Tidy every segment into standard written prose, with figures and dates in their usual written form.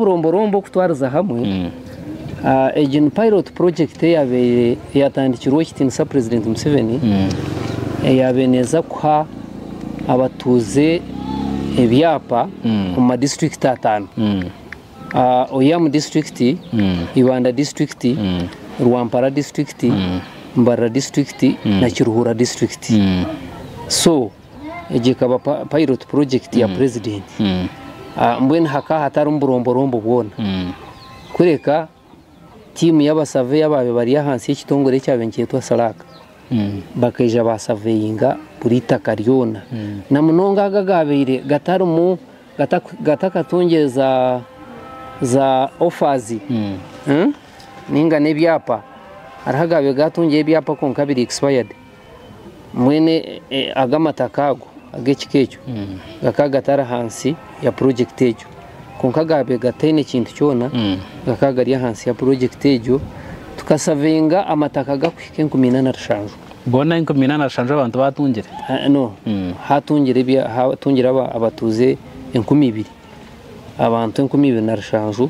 buromborombo kutwariza hamwe Egen pilot project yabe yatandikirwa kitinisa President Museveni yabeneza kwa abatuze ebyapa mu district atanu Oyam district Ibanda district Rwampara district Mbara district na Kiruhura district so ejekaba pilot project ya president mbwene haka hatari mburomborombo bwona kureka team y'abasaveye ababe bari hansi y'ikitongore cyabenketwa Saraka bakaija basaveyinga burita karyona na munonga gagabeire gatarumu gatakatongeza za offers ninga nebyapa arahagabe gatongeye byapa konka biri expired mwene agamatakago agekikecho gakagatara hansi ya project ejo konka gabe gatene kintu cyona gakagari hansi ya project ejo tukasavenga amataka gakwike 15 bona 15 abantu batungire no hatungire bya hatungira abatuze 12 abantu 12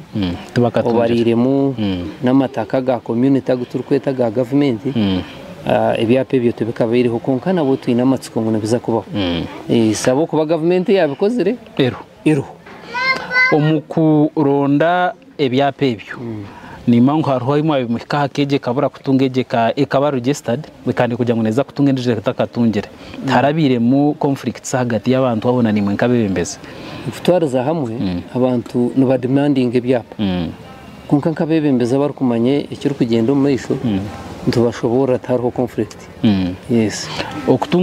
tubakatungiriremo n'amataka ga community guturkweta ga government ebyape byo tubikabiriho konka nabo twina amatsiko ngo nabiza kubaho sabo kuba government yabikozere ero omukuronda ebyape byo ni mangu hariho imwe mukaka keje kabura kutungeje ka ekaba registered bikandi kujya ngo neza kutungeje takatungire tarabire mu conflicts hagati y'abantu babona nimwe nkabebembeze futwariza hamwe abantu no demanding ebyapa konka nkabebembeza bari kumanye ikiri kugenda mu misho ntubashobora tariho conflict yes okutunga